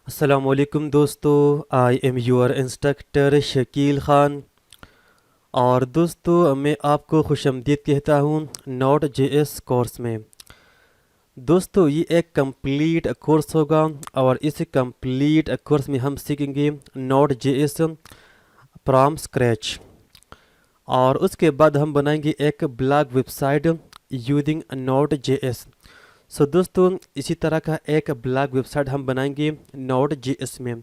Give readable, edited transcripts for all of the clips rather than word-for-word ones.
अस्सलामुअलैकुम दोस्तों, I am your instructor Shakeel Khan. और दोस्तों मैं आपको खुशामदीद कहता हूँ नोट जेएस कोर्स में। दोस्तों ये एक कंप्लीट कोर्स होगा और इस कंप्लीट कोर्स में हम सीखेंगे नोट जेएस फ्रॉम स्क्रैच। और उसके बाद हम बनाएंगे एक blog website using node JS. So दोस्तों इसी तरह का एक ब्लॉग वेबसाइट हम बनाएंगे नोट जेएस में।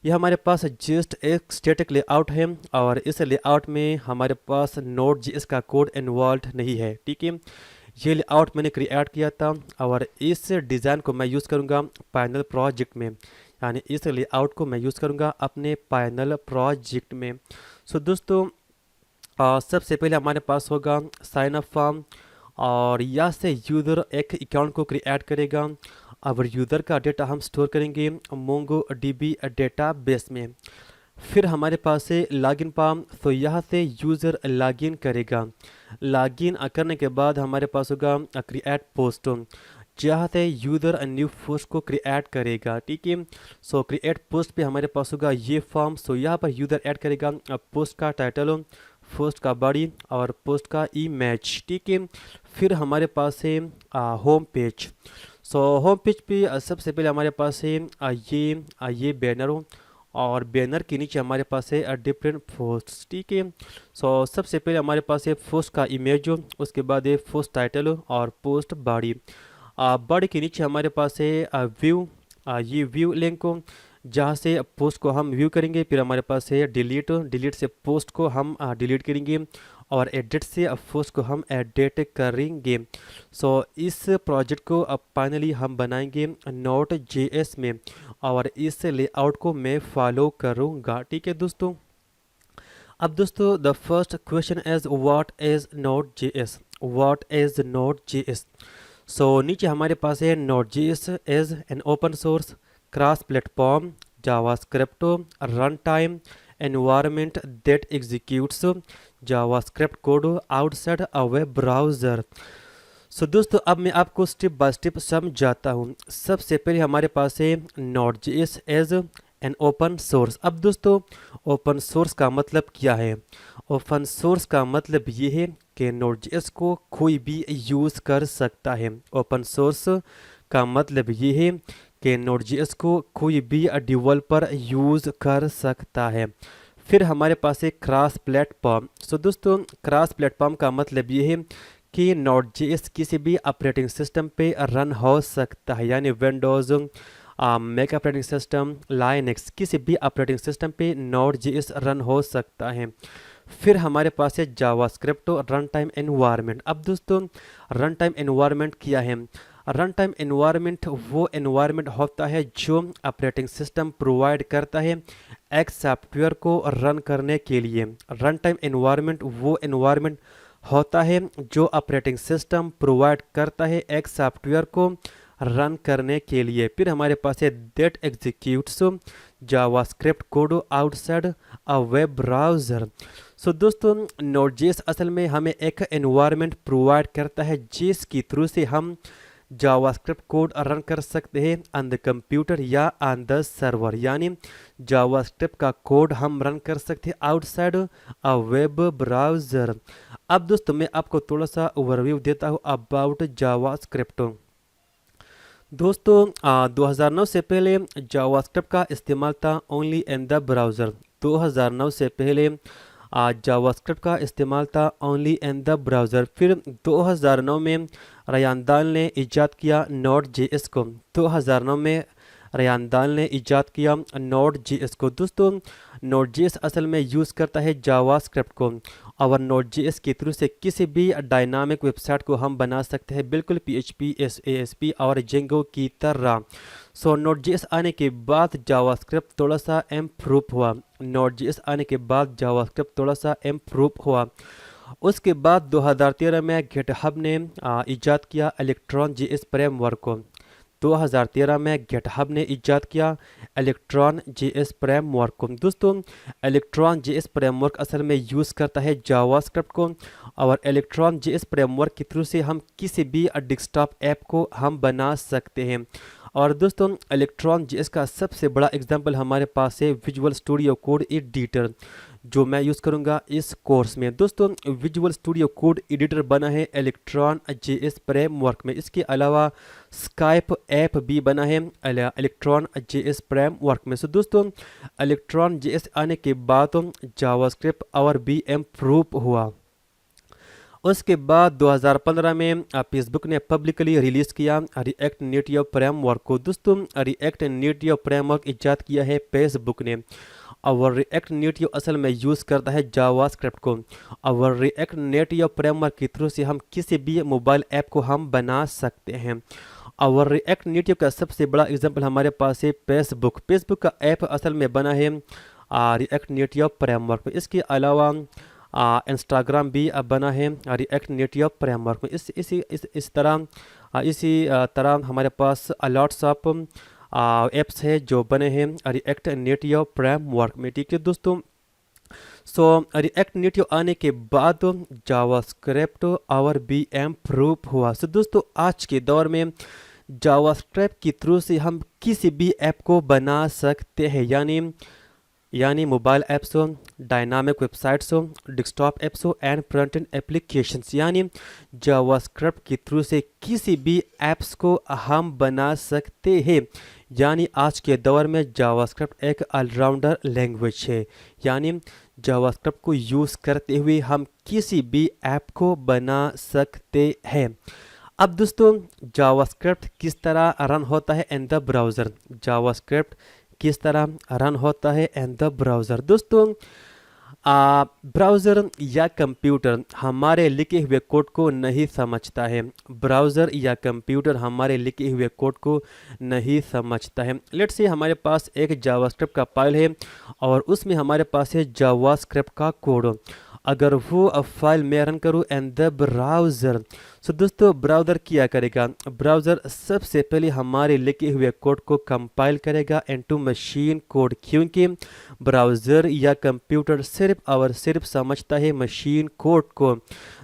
यह हमारे पास जस्ट एक स्टैटिक लेआउट है और इस लेआउट में हमारे पास नोट जीएस का कोड इन्वॉल्व नहीं है। ठीक है, ये लेआउट मैंने क्रिएट किया था और इस डिज़ाइन को मैं यूज़ करूँगा पैनल प्रोजेक्ट में, यानी इस लेआउट को मैं यूज़ करूँगा अपने पैनल प्रोजेक्ट में। सो दोस्तों सबसे पहले हमारे पास होगा साइन अप फॉर्म और यहाँ से यूज़र एक अकाउंट को क्रिएट करेगा और यूज़र का डेटा हम स्टोर करेंगे मोंगो डीबी डेटाबेस में। फिर हमारे पास है लॉगिन फॉर्म, तो यहाँ से यूज़र लॉगिन करेगा। लॉगिन करने के बाद हमारे पास होगा क्रिएट पोस्ट, जहाँ से यूज़र न्यू पोस्ट को क्रिएट करेगा। ठीक है, सो क्रिएट पोस्ट पे हमारे पास होगा ये फॉर्म। सो यहाँ पर यूज़र ऐड करेगा पोस्ट का टाइटल, पोस्ट का बॉडी और पोस्ट का इमेज। ठीक है, फिर हमारे पास है home page. So home page पे सबसे पहले हमारे पास है ये बैनर हो और बैनर के नीचे हमारे पास है डिफरेंट पोस्ट। ठीक है, सो सबसे पहले हमारे पास है पोस्ट का इमेज हो, उसके बाद है पोस्ट टाइटल हो और पोस्ट बॉडी। बॉडी के नीचे हमारे पास है व्यू, ये व्यू लिंक हो जहाँ से पोस्ट को हम व्यू करेंगे। फिर हमारे पास है डिलीट, डिलीट से पोस्ट को हम डिलीट करेंगे और एडिट से पोस्ट को हम एडिट करेंगे। सो इस प्रोजेक्ट को अब फाइनली हम बनाएंगे नोट जेएस में और इस लेआउट को मैं फॉलो करूँगा। ठीक है दोस्तों, अब दोस्तों the first question is what is node JS, what is node JS. So नीचे हमारे पास है node JS is an open source cross platform JavaScript run time environment that executes JavaScript code outside a web browser. So दोस्तों अब मैं आपको step by step समझाता हूँ। सबसे पहले हमारे पास है node JS as an open source. अब दोस्तों ओपन सोर्स का मतलब क्या है? ओपन सोर्स का मतलब ये है कि नोट जेएस को कोई भी यूज़ कर सकता है। ओपन सोर्स का मतलब ये है कि नोट जेएस को कोई भी डेवलपर यूज़ कर सकता है। फिर हमारे पास है क्रॉस प्लेटफॉर्म। सो दोस्तों क्रॉस प्लेटफॉर्म का मतलब ये है कि नोट जेएस किसी भी ऑपरेटिंग सिस्टम पे रन हो सकता है, यानी Windows, Mac operating system, Linux, किसी भी ऑपरेटिंग सिस्टम पे नोट जेएस रन हो सकता है। फिर हमारे पास है जावास्क्रिप्ट रन टाइम एनवायरनमेंट। अब दोस्तों रन टाइम एनवायरनमेंट क्या है? रन टाइम एनवायरनमेंट वो एनवायरनमेंट होता है जो ऑपरेटिंग सिस्टम प्रोवाइड करता है एक सॉफ्टवेयर को रन करने के लिए। रन टाइम एनवायरनमेंट वो एनवायरनमेंट होता है जो ऑपरेटिंग सिस्टम प्रोवाइड करता है एक सॉफ्टवेयर को रन करने के लिए। फिर हमारे पास है that executes JavaScript code outside a web browser. So दोस्तों नोट जेएस असल में हमें एक एनवायरनमेंट प्रोवाइड करता है जिसकी थ्रू से हम जावास्क्रिप्ट कोड रन कर सकते हैं ऑन द कंप्यूटर या ऑन द सर्वर, यानी जावास्क्रिप्ट का कोड हम रन कर सकते हैं आउटसाइड अ वेब ब्राउज़र। अब दोस्तों मैं आपको थोड़ा सा ओवरव्यू देता हूँ अबाउट जावास्क्रिप्ट। दोस्तों 2009 से पहले जावास्क्रिप्ट का इस्तेमाल था ओनली इन द ब्राउज़र। 2009 से पहले जावास्क्रिप्ट का इस्तेमाल था ओनली इन द ब्राउज़र। फिर 2009 में रयान दाल ने इजाद किया नोट जेएस को। 2009 में रयान दाल ने इजाद किया नोट जेएस को। दोस्तों नोट जेएस असल में यूज़ करता है जावास्क्रिप्ट को और नोट जेएस के थ्रू से किसी भी डायनामिक वेबसाइट को हम बना सकते हैं, बिल्कुल पीएचपी, एएसपी और जेंगो की तरह। सो नोट जेएस आने के बाद जावास्क्रिप्ट थोड़ा सा इम्प्रूव हुआ। नोट जेएस आने के बाद जावास्क्रिप्ट थोड़ा सा इम्प्रूव हुआ। उसके बाद 2013 में गिटहब ने इजाद किया इलेक्ट्रॉन जेएस फ्रेमवर्क को। 2013 में गिटहब ने इजाद किया इलेक्ट्रॉन जेएस फ्रेमवर्क को। दोस्तों इलेक्ट्रॉन जेएस फ्रेमवर्क असल में यूज़ करता है जावास्क्रिप्ट को और इलेक्ट्रॉन जेएस फ्रेमवर्क के थ्रू से हम किसी भी डेस्कटॉप ऐप को हम बना सकते हैं और दोस्तों इलेक्ट्रॉन जेएस का सबसे बड़ा एग्जांपल हमारे पास है विजुअल स्टूडियो कोड एडिटर, जो मैं यूज़ करूंगा इस कोर्स में। दोस्तों विजुअल स्टूडियो कोड एडिटर बना है इलेक्ट्रॉन जेएस फ्रेमवर्क में। इसके अलावा स्काइप ऐप भी बना है इलेक्ट्रॉन जेएस फ्रेमवर्क में। सो दोस्तों इलेक्ट्रॉन जेएस आने के बाद जावास्क्रिप्ट और भी इम्प्रूव हुआ। उसके बाद 2015 में फेसबुक ने पब्लिकली रिलीज़ किया रिएक्ट नेटिव फ्रेमवर्क को। दोस्तों रिएक्ट नेटिव फ्रेमवर्क इजाद किया है फेसबुक ने, और रिएक्ट नेटिव असल में यूज़ करता है जावास्क्रिप्ट को। और रिएक्ट नेटिव फ्रेमवर्क के थ्रू से हम किसी भी मोबाइल ऐप को हम बना सकते हैं। और रिएक्ट नेटिव का सबसे बड़ा एग्जांपल हमारे पास है फेसबुक। फेसबुक का ऐप असल में बना है रिएक्ट नेटिव फ्रेमवर्क में। इसके अलावा इंस्टाग्राम भी बना है रिएक्ट नेटिव फ्रेमवर्क में। इसी तरह हमारे पास लॉट्स ऑफ एप्स है जो बने हैं रिएक्ट नेटिव फ्रेमवर्क में। ठीक है दोस्तों, सो रिएक्ट नेटिव आने के बाद जावास्क्रिप्ट और भी इम्प्रूव हुआ। सो दोस्तों आज के दौर में जावास्क्रिप्ट के थ्रू से हम किसी भी ऐप को बना सकते हैं, यानी मोबाइल ऐप्स हो, डायनामिक वेबसाइट्स हो, डेस्कटॉप ऐप्स हो एंड फ्रंट एंड एप्लीकेशंस, यानी जावास्क्रिप्ट के थ्रू से किसी भी ऐप्स को हम बना सकते हैं। यानी आज के दौर में जावास्क्रिप्ट एक ऑलराउंडर लैंग्वेज है, यानी जावास्क्रिप्ट को यूज़ करते हुए हम किसी भी ऐप को बना सकते हैं। अब दोस्तों जावास्क्रिप्ट किस तरह रन होता है इन द ब्राउज़र, जावास्क्रिप्ट किस तरह रन होता है इन द ब्राउज़र। दोस्तों ब्राउज़र या कंप्यूटर हमारे लिखे हुए कोड को नहीं समझता है, ब्राउज़र या कंप्यूटर हमारे लिखे हुए कोड को नहीं समझता है। लेट्स से हमारे पास एक जावास्क्रिप्ट का फाइल है और उसमें हमारे पास है जावास्क्रिप्ट का कोड। अगर वो फाइल मैं रन करूँ इन द ब्राउज़र, सो दोस्तों ब्राउज़र क्या करेगा, ब्राउज़र सबसे पहले हमारे लिखे हुए कोड को कंपाइल करेगा इनटू मशीन कोड, क्योंकि ब्राउज़र या कंप्यूटर सिर्फ और सिर्फ समझता है मशीन कोड को।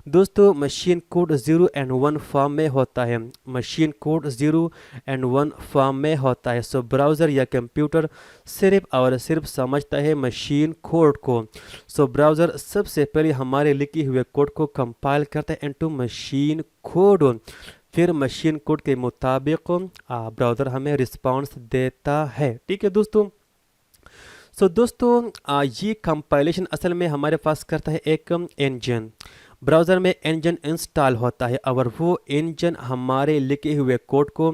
दोस्तों मशीन कोड 0 एंड 1 फॉर्म में होता है, मशीन कोड 0 एंड 1 फॉर्म में होता है। सो ब्राउज़र या कंप्यूटर सिर्फ और सिर्फ समझता है मशीन कोड को। सो ब्राउज़र सबसे पहले हमारे लिखे हुए कोड को कंपाइल करता है इनटू मशीन कोड, फिर मशीन कोड के मुताबिक ब्राउज़र हमें रिस्पांस देता है। ठीक है दोस्तों, सो दोस्तों ये कंपाइलेशन असल में हमारे पास करता है एक इंजन, ब्राउज़र में इंजन इंस्टॉल होता है और वो इंजन हमारे लिखे हुए कोड को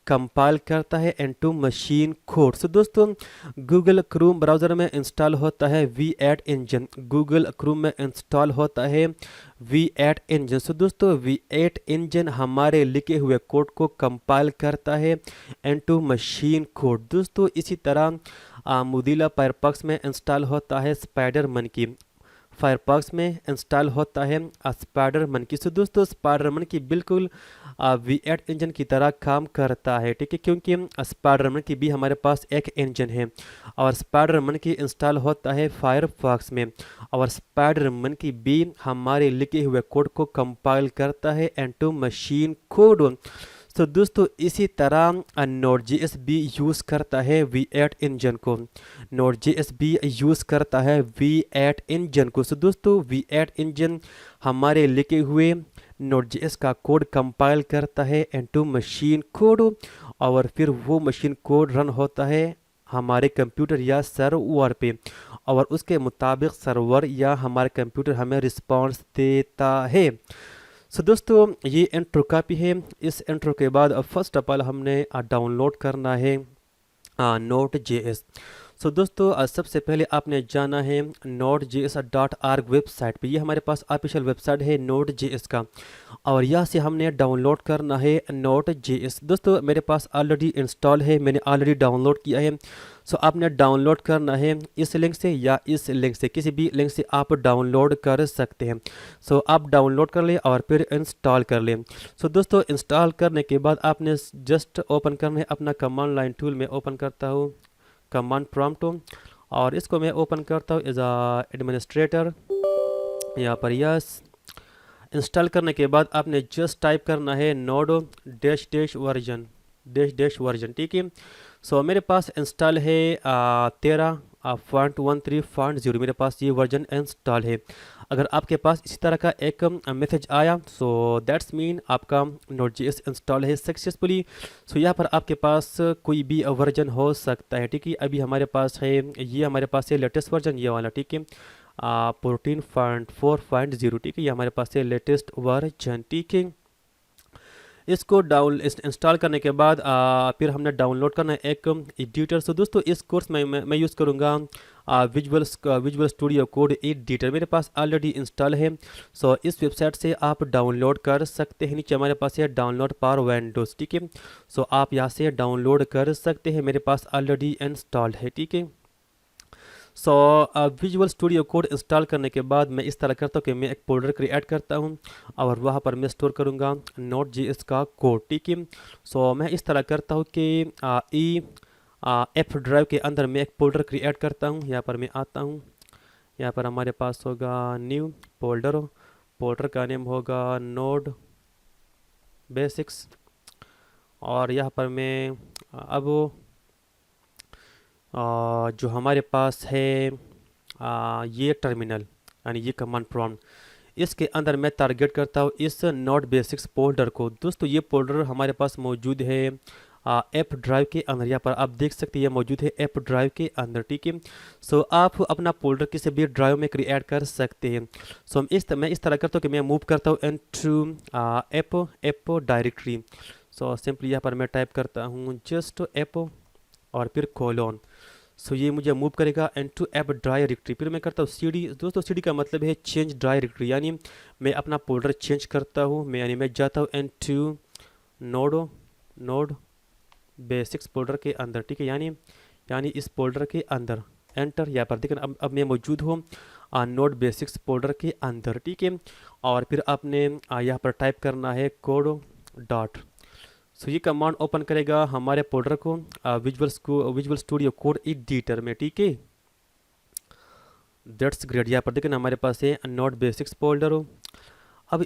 कंपाइल करता है इनटू मशीन कोड। सो दोस्तों गूगल क्रोम ब्राउज़र में इंस्टॉल होता है V8 इंजन, गूगल क्रोम में इंस्टॉल होता है V8 इंजन। सो दोस्तों V8 इंजन हमारे लिखे हुए कोड को कंपाइल करता है इनटू मशीन कोड। दोस्तों इसी तरह मोजिला फायरफॉक्स में इंस्टॉल होता है स्पाइडर मंकी, फायरफॉक्स में इंस्टॉल होता है स्पाइडर मंकी। सो दोस्तों स्पाइडर मंकी बिल्कुल V8 इंजन की तरह काम करता है, ठीक है, क्योंकि स्पाइडर मंकी भी हमारे पास एक इंजन है और स्पाइडर मंकी इंस्टॉल होता है फायरफॉक्स में और स्पाइडर मंकी भी हमारे लिखे हुए कोड को कंपाइल करता है इनटू मशीन कोड। तो दोस्तों इसी तरह Node.js भी यूज़ करता है V8 इंजन को, Node.js भी यूज़ करता है V8 इंजन को। सो दोस्तों V8 इंजन हमारे लिखे हुए Node.js का कोड कंपाइल करता है इनटू मशीन कोड और फिर वो मशीन कोड रन होता है हमारे कंप्यूटर या सर्वर पे और उसके मुताबिक सर्वर या हमारे कंप्यूटर हमें रिस्पॉन्स देता है। सो दोस्तों ये इंट्रो कापी है। इस इंट्रो के बाद फर्स्ट ऑफ ऑल हमने डाउनलोड करना है Node.js। सो दोस्तों सबसे पहले आपने जाना है nodejs.org वेबसाइट पे, ये हमारे पास ऑफिशियल वेबसाइट है Node.js का और यहाँ से हमने डाउनलोड करना है Node.js। दोस्तों मेरे पास ऑलरेडी इंस्टॉल है, मैंने ऑलरेडी डाउनलोड किया है। सो आपने डाउनलोड करना है इस लिंक से या इस लिंक से, किसी भी लिंक से आप डाउनलोड कर सकते हैं। सो आप डाउनलोड कर लें और फिर इंस्टॉल कर लें। सो दोस्तों इंस्टॉल करने के बाद आपने जस्ट ओपन करना है अपना कमांड लाइन टूल में, ओपन करता हूँ कमांड प्रॉम्प्ट और इसको मैं ओपन करता हूँ एज एडमिनिस्ट्रेटर, यहाँ पर यस। इंस्टॉल करने के बाद आपने जस्ट टाइप करना है node-वर्जन, डैश वर्जन, ठीक है। सो मेरे पास इंस्टॉल है 13.13.0, मेरे पास ये वर्जन इंस्टॉल है। अगर आपके पास इसी तरह का एक मैसेज आया, सो दैट्स मीन आपका Node.js इंस्टॉल है सक्सेसफुली। सो यहाँ पर आपके पास कोई भी वर्जन हो सकता है, ठीक है। अभी हमारे पास है, ये हमारे पास है लेटेस्ट वर्जन, ये वाला, ठीक है, 14.4.0, ठीक है, ये हमारे पास है लेटेस्ट वर्जन, ठीक है। इसको इंस्टॉल करने के बाद फिर हमने डाउनलोड करना है एक एडिटर। सो दोस्तों इस कोर्स में मैं यूज़ करूँगा विजुअल स्टूडियो कोड एडिटर, मेरे पास ऑलरेडी इंस्टॉल है। सो इस वेबसाइट से आप डाउनलोड कर सकते हैं। नीचे हमारे पास है डाउनलोड फॉर विंडोज़, ठीक है। सो आप यहाँ से डाउनलोड कर सकते हैं, मेरे पास ऑलरेडी इंस्टॉल्ड है, ठीक है। So visual studio code install करने के बाद मैं इस तरह करता हूँ कि मैं एक फोल्डर क्रिएट करता हूँ और वहाँ पर मैं स्टोर करूँगा Node.js का कोड, ठीक है। सो मैं इस तरह करता हूँ कि एफ ड्राइव के अंदर मैं एक फोल्डर क्रिएट करता हूँ। यहाँ पर मैं आता हूँ, यहाँ पर हमारे पास होगा न्यू फोल्डर, फोल्डर का नेम होगा नोड बेसिक्स। और यहाँ पर मैं अब जो हमारे पास है ये टर्मिनल यानी ये कमांड प्रॉम्प्ट, इसके अंदर मैं टारगेट करता हूँ इस नोड बेसिक्स फोल्डर को। दोस्तों ये फोल्डर हमारे पास मौजूद है ऐप ड्राइव के अंदर, यहाँ पर आप देख सकते हैं ये मौजूद है ऐप ड्राइव के अंदर, ठीक है। सो आप अपना फोल्डर किसी भी ड्राइव में क्रिएट कर सकते हैं। सो मैं इस तरह करता हूँ कि मैं मूव करता हूँ into app directory. So simply यहाँ पर मैं टाइप करता हूँ जस्ट ऐप और फिर कोलोन। सो ये मुझे मूव करेगा इनटू ऐप डायरेक्टरी। फिर मैं करता हूँ सीडी। दोस्तों सीडी का मतलब है चेंज डायरेक्टरी, यानी मैं अपना फोल्डर चेंज करता हूँ। मैं जाता हूँ इनटू नोड बेसिक्स फोल्डर के अंदर, ठीक है, यानी इस फोल्डर के अंदर एंटर। यहाँ पर देखिए अब मैं मौजूद हूँ नोड बेसिक्स फोल्डर के अंदर, ठीक है। और फिर आपने यहाँ पर टाइप करना है कोड डॉट। सो ये कमांड ओपन करेगा हमारे फोल्डर को विजुअल स्टूडियो कोड एडिटर में, ठीक है। That's great. यहाँ पर देखें हमारे पास है नोड बेसिक्स फोल्डर हो। अब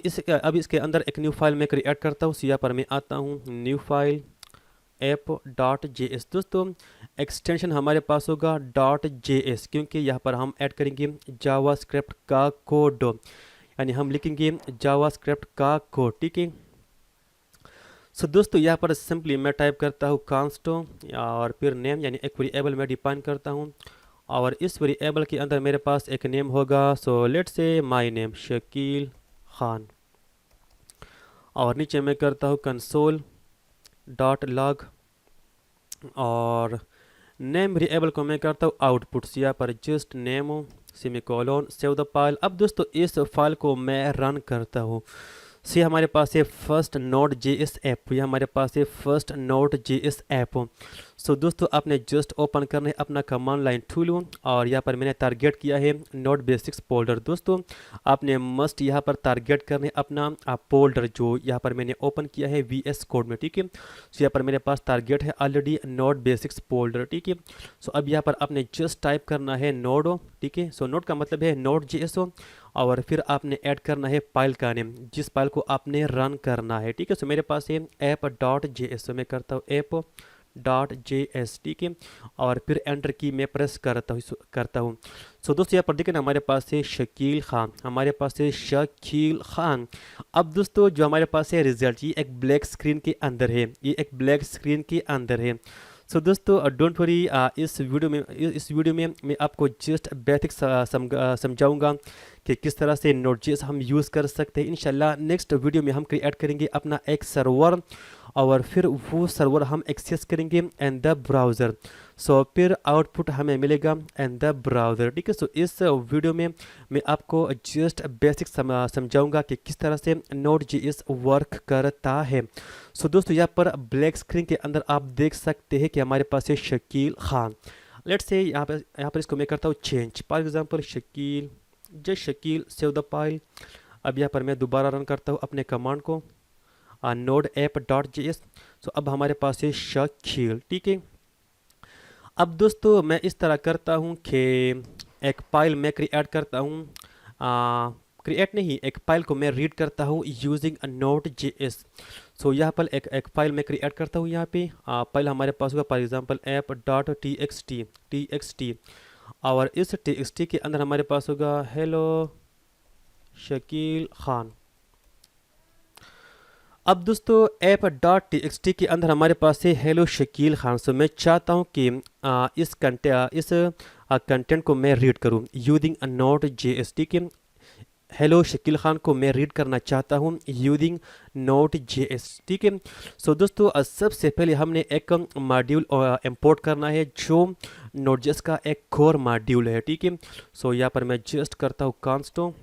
इसके अंदर एक न्यू फाइल मैं क्रिएट करता हूँ। यहाँ पर मैं आता हूँ न्यू फाइल app.js। दोस्तों एक्सटेंशन हमारे पास होगा .js, क्योंकि यहाँ पर हम ऐड करेंगे जावास्क्रिप्ट का कोड, यानी हम लिखेंगे जावास्क्रिप्ट का कोड, ठीक है। सो दोस्तों यहाँ पर सिंपली मैं टाइप करता हूँ कांस्ट और फिर नेम, यानी एक वेरिएबल मैं डिफाइन करता हूँ और इस वेरिएबल के अंदर मेरे पास एक नेम होगा। सो लेट्स से माय नेम शकील खान। और नीचे मैं करता हूँ कंसोल डॉट लॉग और नेम वेरिएबल को मैं करता हूँ आउटपुट्स। यहाँ पर just name semicolon save the file. अब दोस्तों इस फाइल को मैं रन करता हूँ। सी हमारे पास है फर्स्ट Node.js ऐप, ये हमारे पास है फर्स्ट Node.js ऐप। सो दोस्तों आपने जस्ट ओपन करना है अपना कमांड लाइन टूल और यहाँ पर मैंने टारगेट किया है नोड बेसिक्स फोल्डर। दोस्तों आपने मस्ट यहाँ पर टारगेट करना है अपना फोल्डर जो यहाँ पर मैंने ओपन किया है VS कोड में, ठीक है। सो यहाँ पर मेरे पास टारगेट है ऑलरेडी नोड बेसिक्स फोल्डर, ठीक है। सो अब यहाँ पर आपने जस्ट टाइप करना है नोड, ठीक है। सो नोड का मतलब है Node.js और फिर आपने ऐड करना है फाइल का नेम जिस फाइल को आपने रन करना है, ठीक है। सो मेरे पास है app.js। तो मैं करता हूँ app.js, ठीक है, और फिर एंटर की मैं प्रेस करता हूँ। सो दोस्तों यहाँ पर देखें हमारे पास है शकील खान, हमारे पास है शकील खान। अब दोस्तों जो हमारे पास है रिजल्ट, ये एक ब्लैक स्क्रीन के अंदर है, ये एक ब्लैक स्क्रीन के अंदर है। सो दोस्तों डोंट वरी, इस वीडियो में मैं आपको जस्ट बेसिक समझाऊंगा कि किस तरह से Node.js हम यूज़ कर सकते हैं। इंशाल्लाह नेक्स्ट वीडियो में हम क्रिएट करेंगे अपना एक सर्वर और फिर वो सर्वर हम एक्सेस करेंगे इन द ब्राउज़र। सो फिर आउटपुट हमें मिलेगा इन द ब्राउज़र, ठीक है। सो इस वीडियो में मैं आपको जस्ट बेसिक समझाऊंगा कि किस तरह से Node.js वर्क करता है। सो दोस्तों यहाँ पर ब्लैक स्क्रीन के अंदर आप देख सकते हैं कि हमारे पास है शकील खान। लेट्स से यहाँ पर इसको मैं करता हूँ change, for example Shakeel, just Shakeel save the file. अब यहाँ पर मैं दोबारा रन करता हूँ अपने कमांड को नोड app.js। सो अब हमारे पास है शकील, ठीक है। अब दोस्तों मैं इस तरह करता हूँ कि एक फाइल मैं क्रिएट करता हूँ क्रिएट नहीं, एक फाइल को मैं रीड करता हूँ using a node J S. So यहाँ पर एक फाइल मैं क्रिएट करता हूँ। यहाँ पे फाइल हमारे पास होगा for example app dot T X T. और इस टी एक्स टी के अंदर हमारे पास होगा हेलो शकील खान। अब दोस्तों app dot T X T के अंदर हमारे पास है हेलो शकील खान। सो मैं चाहता हूँ कि इस कंटेंट को मैं रीड करूँ using a node J S T के। हेलो शकील खान को मैं रीड करना चाहता हूँ यूजिंग नोट जे एस। ठीक है। सो दोस्तों सबसे पहले हमने एक मॉड्यूल इंपोर्ट करना है जो नोट जेएस का एक कोर मॉड्यूल है। ठीक है। सो यहाँ पर मैं जस्ट करता हूँ कांस्टो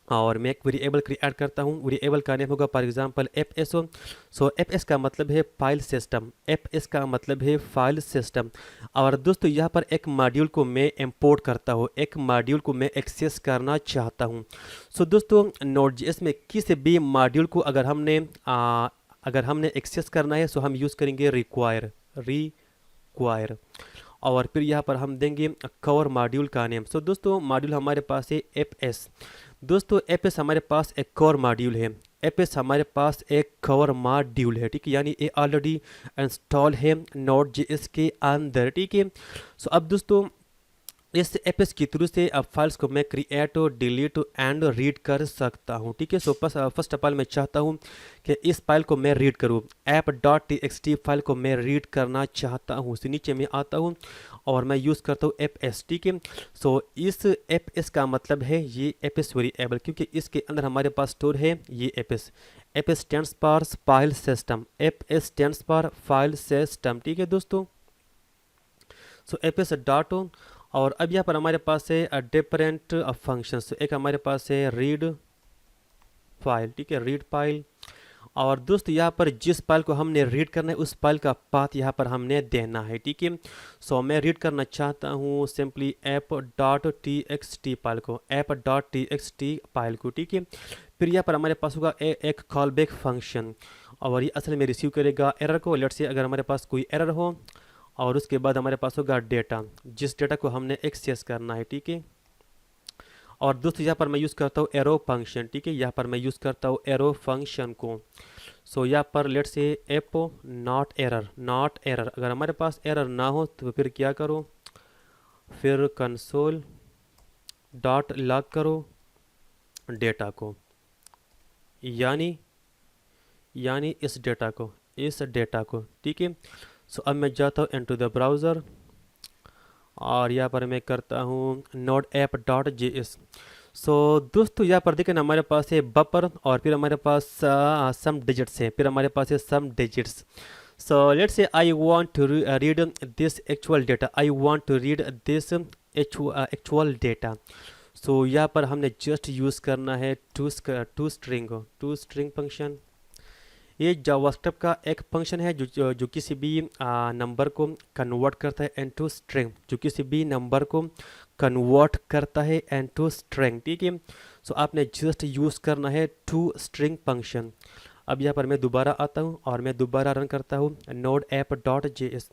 और मैं एक वेरिएबल क्रिएट करता हूँ। वेरिएबल का नेम होगा for example F S O. So F S का मतलब है फाइल सिस्टम, एफ एस का मतलब है फाइल सिस्टम। और दोस्तों यहाँ पर एक मॉड्यूल को मैं इंपोर्ट करता हूँ, एक मॉड्यूल को मैं एक्सेस करना चाहता हूँ। सो दोस्तों नोड.जेएस में किसी भी मॉड्यूल को अगर हमने एक्सेस करना है, सो हम यूज़ करेंगे रिक्वायर और फिर यहाँ पर हम देंगे कवर मॉड्यूल का नेम। सो दोस्तों मॉड्यूल हमारे पास है एफ एस। दोस्तों एफ एस हमारे पास एक कवर मॉड्यूल है, एफ एस हमारे पास एक कवर मॉड्यूल है। ठीक है, यानी ये ऑलरेडी इंस्टॉल है नोड.जेएस के अंदर। ठीक है। सो अब दोस्तों इस एफ एस के थ्रू से अब फाइल्स को मैं क्रिएट डिलीट एंड रीड कर सकता हूँ। ठीक है। सो फर्स्ट ऑफ ऑल मैं चाहता हूँ कि इस फाइल को मैं रीड करूँ, app dot T X T file को मैं रीड करना चाहता हूँ। उससे नीचे मैं आता हूँ और मैं यूज़ करता हूँ एफ एस। ठीक है। सो इस एफ एस का मतलब है ये एफ एस वेरिएबल, क्योंकि इसके अंदर हमारे पास स्टोर है ये F S. F S stands for file system, F S stands for file system. ठीक है दोस्तों। सो एफ एस डॉट और अब यहाँ पर हमारे पास है डिफरेंट फंक्शंस। एक हमारे पास है रीड फाइल। ठीक है, रीड फाइल। और दोस्तों यहाँ पर जिस फाइल को हमने रीड करना है उस फाइल का पाथ यहाँ पर हमने देना है। ठीक है। सो मैं रीड करना चाहता हूँ simply app dot T X T file को, app dot T X T file को। ठीक है। फिर यहाँ पर हमारे पास होगा एक कॉल बैक फंक्शन और ये असल में रिसीव करेगा एरर को। लेट से अगर हमारे पास कोई एरर हो और उसके बाद हमारे पास होगा डेटा, जिस डेटा को हमने एक्सेस करना है। ठीक है। और दोस्तों यहाँ पर मैं यूज़ करता हूँ एरो फंक्शन। ठीक है, यहाँ पर मैं यूज़ करता हूँ एरो फंक्शन को। सो यहाँ पर लेट से if not error, not error. अगर हमारे पास एरर ना हो तो फिर क्या करो, फिर कंसोल डॉट लॉग करो डेटा को, यानी इस डेटा को। ठीक है। सो अब मैं जाता हूँ इनटू द ब्राउज़र और यहाँ पर मैं करता हूँ node app dot J S. So दोस्तों यहाँ पर देखें हमारे पास है बफर और फिर हमारे पास सम डिजिट्स है, फिर हमारे पास है सम digits. So let's say I want to read this actual data, I want to read this actual data. So यहाँ पर हमने जस्ट यूज़ करना है टू स्ट्रिंग फंक्शन। ये जावास्क्रिप्ट का एक फंक्शन है जो किसी भी नंबर को कन्वर्ट करता है इनटू स्ट्रिंग, जो किसी भी नंबर को कन्वर्ट करता है इनटू स्ट्रिंग। ठीक है। सो आपने जस्ट यूज़ करना है टू स्ट्रिंग फंक्शन। अब यहाँ पर मैं दोबारा आता हूँ और मैं दोबारा रन करता हूँ node app dot J S.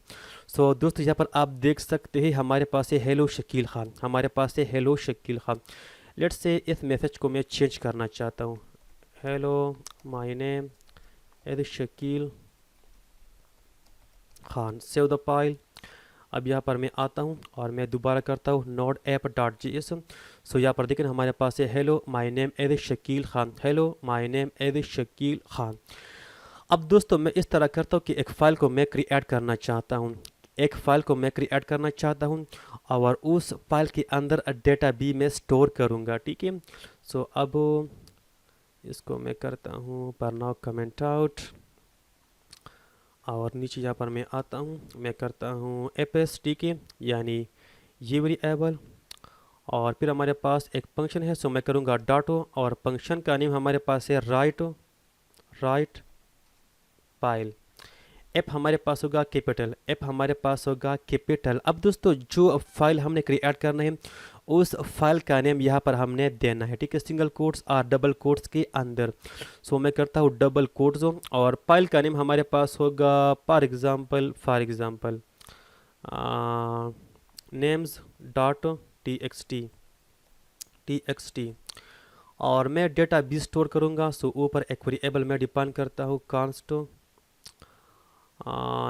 So दोस्तों यहाँ पर आप देख सकते हैं हमारे पास है हेलो शकील खान, हमारे पास है hello Shakeel Khan. Let's say इस मैसेज को मैं चेंज करना चाहता हूँ, hello my name is Shakeel Khan, save the file. अब यहाँ पर मैं आता हूँ और मैं दोबारा करता हूँ node app dot J S. So यहाँ पर देखें हमारे पास है hello my name is Shakeel Khan, hello my name is Shakeel Khan. अब दोस्तों मैं इस तरह करता हूँ कि एक फ़ाइल को मैं क्रिएट करना चाहता हूँ, एक फ़ाइल को मैं क्रिएट करना चाहता हूँ और उस फाइल के अंदर डेटा भी मैं स्टोर करूँगा। ठीक है। सो अब इसको मैं करता हूँ पर नाउ कमेंट आउट और नीचे यहाँ पर मैं आता हूँ, मैं करता हूँ एफ एस। ठीक है, यानी ये वेरिएबल और फिर हमारे पास एक फंक्शन है। सो मैं करूँगा डॉटो और फंक्शन का नेम हमारे पास है राइट फाइल। एफ हमारे पास होगा कैपिटल, एफ हमारे पास होगा कैपिटल। अब दोस्तों जो फाइल हमने क्रिएट करना है उस फाइल का नेम यहाँ पर हमने देना है। ठीक है, सिंगल कोट्स और डबल कोट्स के अंदर। सो मैं करता हूँ डबल कोट्स और फाइल का नेम हमारे पास होगा for example names dot T X T और मैं डेटा भी स्टोर करूँगा। सो ऊपर एक वेरिएबल मैं डिफाइन करता हूँ const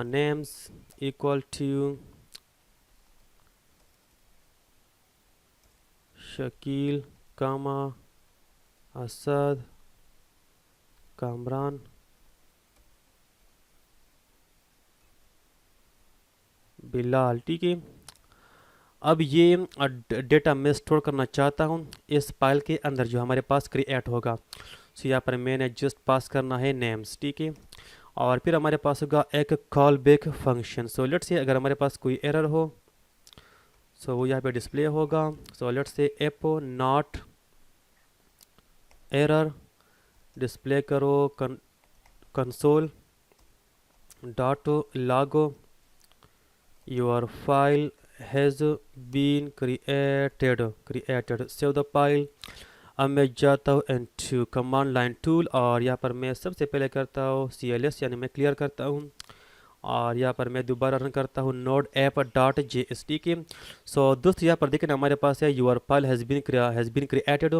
names equal to Shakeel comma Asad Kamran Bilal. ठीक है, अब ये डेटा मैं स्टोर करना चाहता हूँ इस फाइल के अंदर जो हमारे पास क्रिएट होगा। सो यहाँ पर मैंने जस्ट पास करना है नेम्स। ठीक है, और फिर हमारे पास होगा एक call back function. So let's say अगर हमारे पास कोई एरर हो सो वो यहाँ पे डिस्प्ले होगा। So let's say if not error display करो console dot log your file has been created save the file. अब मैं जाता हूँ इनटू कमांड लाइन टूल और यहाँ पर मैं सबसे पहले करता हूँ CLS यानी मैं क्लियर करता हूँ और यहाँ पर मैं दोबारा रन करता हूँ नोड ऐप डॉट JS। ठीक है, सो दोस्तों यहाँ पर देखिए हमारे पास है your file has been created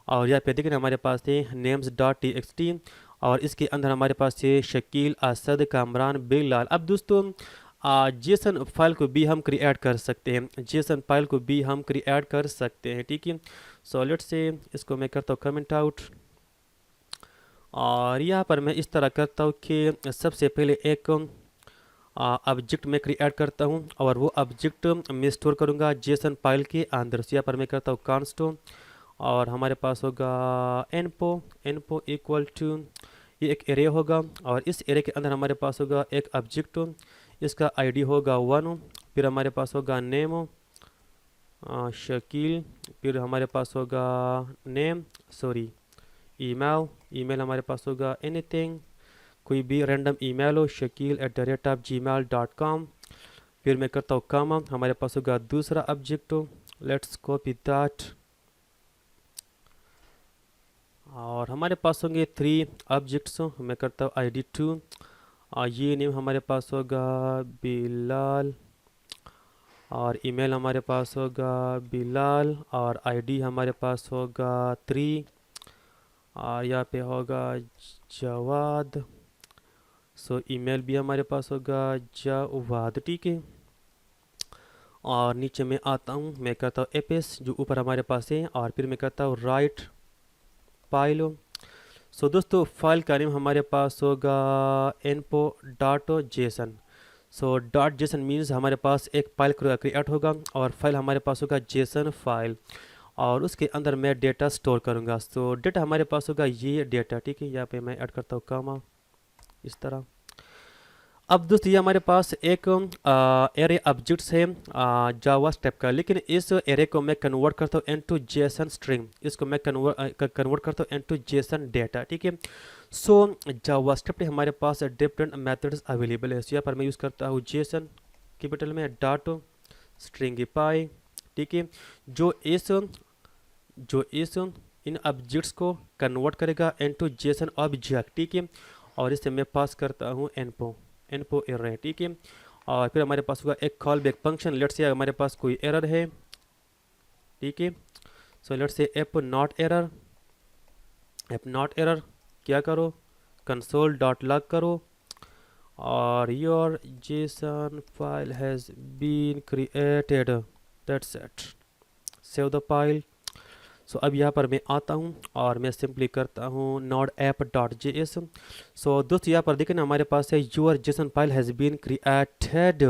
और यहाँ पे देखिए हमारे पास है names.txt और इसके अंदर हमारे पास है शकील असद कामरान बिलाल। अब दोस्तों जेसन फाइल को भी हम क्रिएट कर सकते हैं, जेसन फाइल को भी हम क्रिएट कर सकते हैं। ठीक है, सो लेट्स से इसको मैं करता हूँ कमेंट आउट और यहाँ पर मैं इस तरह करता हूँ कि सबसे पहले एक ऑब्जेक्ट मैं क्रिएट करता हूँ और वो ऑब्जेक्ट मैं स्टोर करूँगा जेसन फाइल के अंदर। से यहाँ पर मैं करता हूँ कांस्ट और हमारे पास होगा एनपो इक्वल टू ये एक एरे होगा और इस एरे के अंदर हमारे पास होगा एक ऑब्जेक्ट, इसका आईडी होगा 1। फिर हमारे पास होगा नेम शकील, फिर हमारे पास होगा ईमेल हमारे पास होगा एनीथिंग कोई भी रैंडम ईमेल हो shakil@gmail.com। फिर मैं करता हूँ कामा, हमारे पास होगा दूसरा ऑब्जेक्ट, लेट्स कॉपी दैट और हमारे पास होंगे 3 ऑब्जेक्ट्स। मैं करता हूँ ID2 और ये नेम हमारे पास होगा बिलाल और ईमेल हमारे पास होगा बिलाल और आईडी हमारे पास होगा 3 और यहाँ पे होगा जवाद। सो ईमेल भी हमारे पास होगा जवाद। ठीक है, और नीचे मैं आता हूँ, मैं करता हूँ एपेस जो ऊपर हमारे पास है और फिर मैं करता हूँ राइट फाइल। सो दोस्तों फाइल का नेम हमारे पास होगा info.json। सो .json मीन्स हमारे पास एक फाइल क्रिएट होगा और फाइल हमारे पास होगा जेसन फाइल और उसके अंदर मैं डेटा स्टोर करूँगा। सो डेटा हमारे पास होगा ये डेटा। ठीक है, यहाँ पे मैं ऐड करता हूँ कामा इस तरह। अब दोस्तों ये हमारे पास एक एरे ऑब्जेक्ट्स है जावा स्टेप का, लेकिन इस एरे को मैं कन्वर्ट करता हूँ इनटू जेसन स्ट्रिंग, इसको मैं कन्वर्ट करता हूँ इनटू जेसन डेटा। ठीक है, सो जावा स्टेप हमारे पास डिफरेंट मेथड्स अवेलेबल है। सो यहाँ पर मैं यूज़ करता हूँ जेसन कैपिटल में डॉट स्ट्रिंगिफाई। ठीक है, जो इस इन ऑब्जेक्ट्स को कन्वर्ट करेगा इनटू जेसन ऑब्जेक्ट। ठीक है, और इसे मैं पास करता हूँ इनपो एरे। ठीक है, और फिर हमारे पास होगा एक कॉल बैक फंक्शन। लेट्स से हमारे पास कोई एरर है। ठीक है, so let's say if not error क्या करो कंसोल डॉट लॉग करो और your JSON file has been created, that's it, save the file. So अब यहाँ पर मैं आता हूँ और मैं सिंपली करता हूँ node app dot JS। So दोस्तों यहाँ पर देखिए ना हमारे पास है your JSON file has been created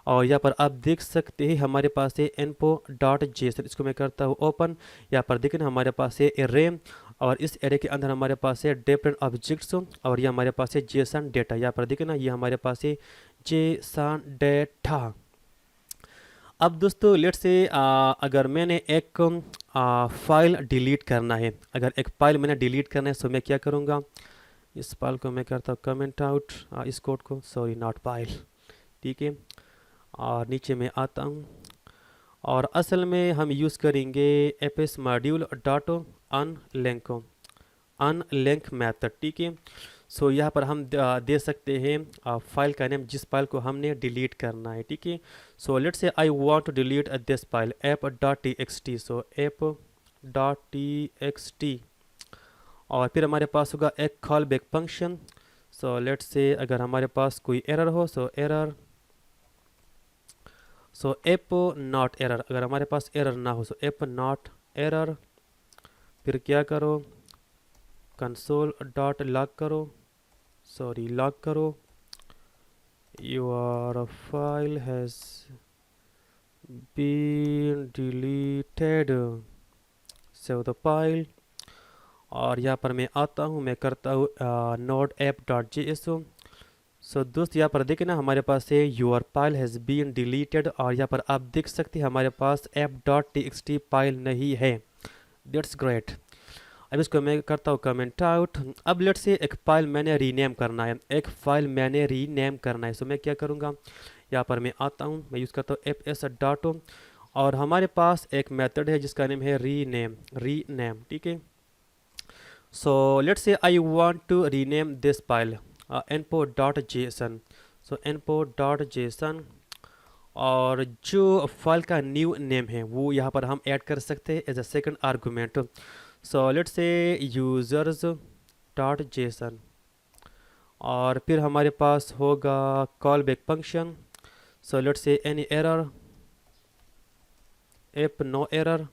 और यहाँ पर आप देख सकते हैं हमारे पास है info.json। इसको मैं करता हूँ ओपन। यहाँ पर देखिए ना हमारे पास है एरे और इस एरे के अंदर हमारे पास है डिफरेंट ऑब्जेक्ट्स और ये हमारे पास है जेसन डेटा। यहाँ पर देखिए ना ये हमारे पास है जेसन डेटा। अब दोस्तों लेट्स से अगर मैंने एक फाइल डिलीट करना है, अगर एक फाइल मैंने डिलीट करना है तो मैं क्या करूँगा, इस फाइल को मैं करता हूँ कमेंट आउट, इस कोड को, सॉरी नॉट फाइल। ठीक है, और नीचे मैं आता हूँ और असल में हम यूज़ करेंगे APS module dot unlink method. ठीक है, सो यहाँ पर हम दे सकते हैं फाइल का नेम जिस फाइल को हमने डिलीट करना है। ठीक है, so let's say I want to delete this file app.txt। So dot T और फिर हमारे पास होगा एक call back function. So let's say अगर हमारे पास कोई एरर हो, so error, so app not error, अगर हमारे पास एरर ना हो, सो एप नॉट एरर, फिर क्या करो, कंसोल डॉट लॉग करो, सॉरी लॉग करो, your file has been deleted, save the file. और यहाँ पर मैं आता हूँ, मैं करता हूँ node app dot J S. So दोस्त यहाँ पर देखें ना, हमारे पास है your file has been deleted, और यहाँ पर आप देख सकते हैं हमारे पास app dot T X T file नहीं है। That's great. अब इसको मैं करता हूँ कमेंट आउट। अब लेट से एक फ़ाइल मैंने रीनेम करना है, एक फ़ाइल मैंने रीनेम करना है। सो मैं क्या करूँगा, यहाँ पर मैं आता हूँ, मैं यूज़ करता हूँ एफ एस डॉट, और हमारे पास एक मेथड है जिसका नेम है रीनेम, ठीक है। So let's say I want to rename this file info dot JSON. So info dot JSON, और जो फाइल का न्यू नेम है वो यहाँ पर हम ऐड कर सकते हैं as a second argument. So let's say users dot JSON, और फिर हमारे पास होगा call back function. So let's say any error, app no error,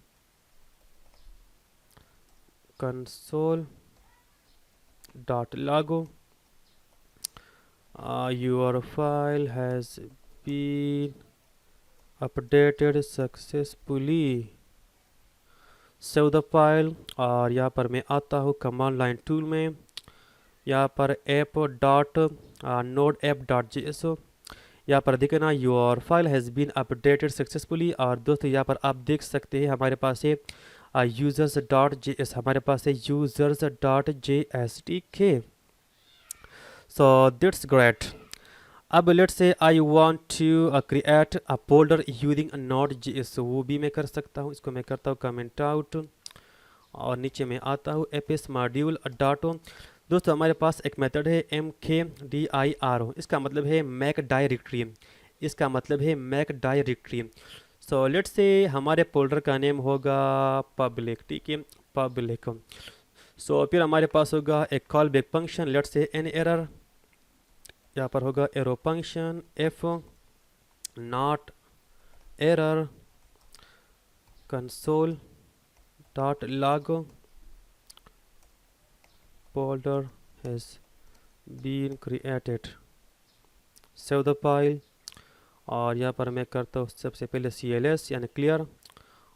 console dot log, your file has been updated successfully, save the file. और यहाँ पर मैं आता हूँ कमांड लाइन टूल में, यहाँ पर app dot node app dot J S, यहाँ पर देखें ना your file has been updated successfully. और दोस्तों यहाँ पर आप देख सकते हैं हमारे पास है यूजर्स डॉट जे एस, हमारे पास है यूजर्स डॉट जे एस, ठीक है। So that's great. अब let's say I want to create a folder using node J S, वो भी मैं कर सकता हूँ। इसको मैं करता हूँ कमेंट आउट, और नीचे में आता हूँ एपीएस मॉड्यूल डॉट। दोस्तों हमारे पास एक मेथड है mkdir, इसका मतलब है मैक डायरेक्टरी, इसका मतलब है मैक डायरेक्टरी। सो लेट्स से हमारे फोल्डर का नेम होगा पब्लिक, ठीक है, पब्लिक। सो फिर हमारे पास होगा एक call back function, let's say any error, यहाँ पर होगा arrow function F not error, console dot log, folder has been created, save the file। और यहाँ पर मैं करता हूँ सबसे पहले cls यानी क्लियर,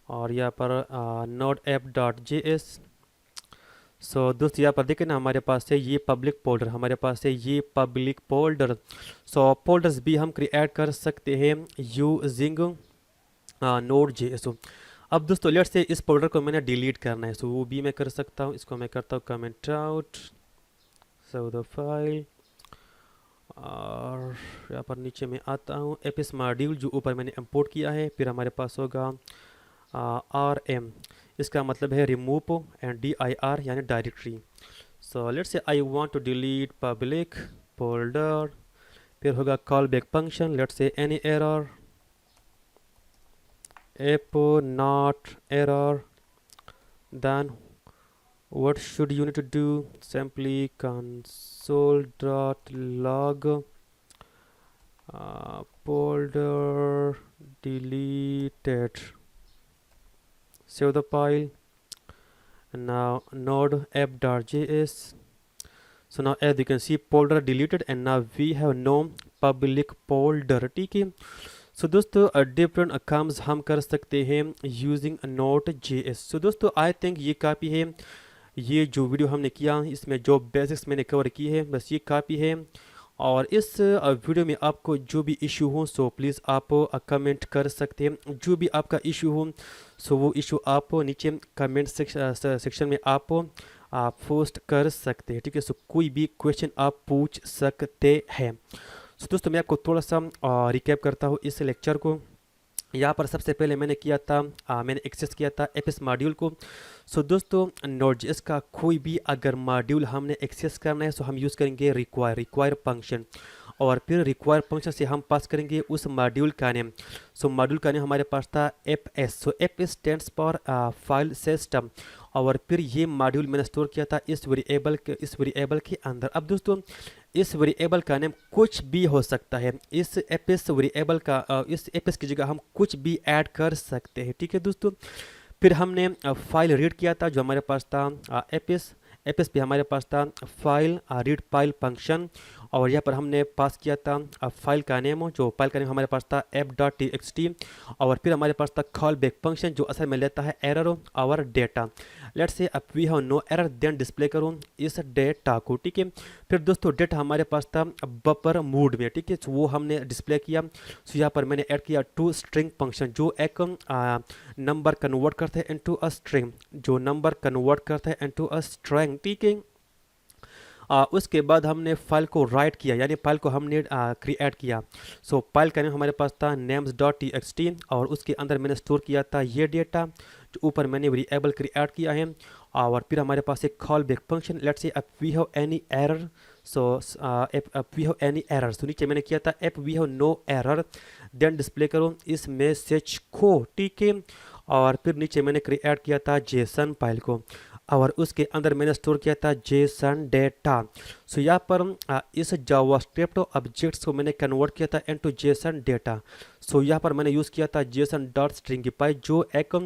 और यहाँ पर node app dot J S. So दोस्त यहाँ पर देखें ना हमारे पास है ये पब्लिक फोल्डर, हमारे पास है ये पब्लिक फोल्डर। सो फोल्डर्स भी हम क्रिएट कर सकते हैं यूजिंग नोड जे एस। अब दोस्तों लेट्स से इस फोल्डर को मैंने डिलीट करना है, सो वो भी मैं कर सकता हूँ। इसको मैं करता हूँ comment out, save the file, और यहाँ पर नीचे में आता हूँ एपीएस मॉड्यूल जो ऊपर मैंने इंपोर्ट किया है, फिर हमारे पास होगा RM, इसका मतलब है रिमूव, एंड DIR यानी directory. So let's say I want to delete public folder, फिर होगा call back function, let's say any error, app not error, then what should you need to do, simply console.log folder deleted, save the file, and now node app.js. So now as you can see folder deleted, and now we have no public folder, ठीक है। सो दोस्तों different calms हम कर सकते हैं using note J S. So दोस्तों I think ये काफ़ी है, ये जो वीडियो हमने किया इसमें जो बेसिक्स मैंने कवर की है बस ये काफ़ी है। और इस वीडियो में आपको जो भी इशू हो सो प्लीज़ आप कमेंट कर सकते हैं, जो भी आपका इशू हो सो वो इशू आप नीचे कमेंट सेक्शन में आप पोस्ट कर सकते हैं, ठीक है। सो कोई भी क्वेश्चन आप पूछ सकते हैं। सो दोस्तों मैं आपको थोड़ा सा रिकैप करता हूँ इस लेक्चर को। यहाँ पर सबसे पहले मैंने किया था मैंने एक्सेस किया था एपीएस मॉड्यूल को। सो दोस्तों नोड.js का कोई भी अगर मॉड्यूल हमने एक्सेस करना है सो हम यूज़ करेंगे रिक्वायर फंक्शन, और फिर रिक्वायर फंक्शन से हम पास करेंगे उस मॉड्यूल का नेम। सो मॉड्यूल का नेम हमारे पास था F S. So F S stands for file system. और फिर ये मॉड्यूल मैंने स्टोर किया था इस वेरिएबल के अंदर। अब दोस्तों इस वेरिएबल का नेम कुछ भी हो सकता है। इस एफ वेरिएबल का इस एफ की जगह हम कुछ भी ऐड कर सकते हैं, ठीक है दोस्तों। फिर हमने फाइल रीड किया था जो हमारे पास था एफ एस पे हमारे पास था फाइल रीड फाइल फंक्शन। और यहाँ पर हमने पास किया था फाइल का नेम, जो फाइल का नेम हमारे पास था f.txt। और फिर हमारे पास था कॉल बैक फंक्शन जो असल में लेता है एरर और डेटा। लेट्स से अब we have no error then display करूँ इस डेटा को, ठीक है। फिर दोस्तों डेटा हमारे पास था बफर मोड में, ठीक है, तो वो हमने डिस्प्ले किया। सो यहाँ पर मैंने ऐड किया टू स्ट्रिंग फंक्शन जो एक नंबर कन्वर्ट करते हैं इनटू अ स्ट्रिंग, जो नंबर कन्वर्ट करते हैं इनटू अ स्ट्रिंग, ठीक है। उसके बाद हमने फाइल को राइट किया, यानी फाइल को हमने क्रिएट किया। सो फाइल का नेम हमारे पास था names.txt और उसके अंदर मैंने स्टोर किया था ये डेटा जो ऊपर मैंने वेरिएबल क्रिएट किया है। और फिर हमारे पास एक call back function. Let's say if we have any error, so if we have any error, तो नीचे मैंने किया था if we have no error then display करो इस मैसेज को, ठीक है। और फिर नीचे मैंने क्रिएट किया था जेसन फाइल को और उसके अंदर मैंने स्टोर किया था जेसन डेटा। सो यहाँ पर इस जावास्क्रिप्ट ऑब्जेक्ट्स को मैंने कन्वर्ट किया था इनटू जेसन डेटा। सो यहाँ पर मैंने यूज़ किया था जेसन डॉट स्ट्रिंगिफाई जो एक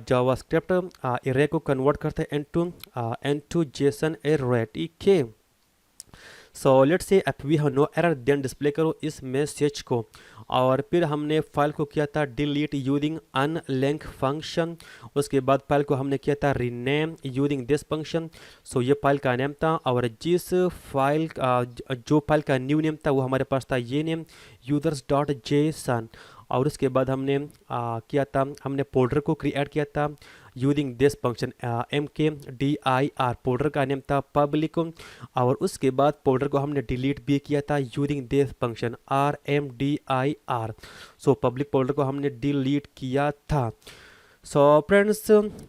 जावास्क्रिप्ट एरे को कन्वर्ट करता है इनटू जेसन एरे, ठीक है। So let's say if we have no error then display करो इस मैसेज को। और फिर हमने फाइल को किया था डिलीट यूजिंग अनलिंक फंक्शन। उसके बाद फाइल को हमने किया था रीनेम यूजिंग दिस फंक्शन। सो ये फाइल का नेम था और जिस फाइल जो फाइल का न्यू नेम था वो हमारे पास था ये नेम users.json। और उसके बाद हमने किया था, हमने फोल्डर को क्रिएट किया था using this function mkdir। Folder का नेम था पब्लिक। और उसके बाद फोल्डर को हमने डिलीट भी किया था using this function rmdir। So public folder को हमने डिलीट किया था। So friends,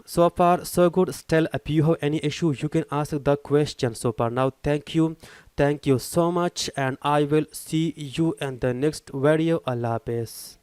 so far so good. Still if you have any issue you can ask the question. So for now, thank you so much and I will see you in the next video. Allah Hafiz.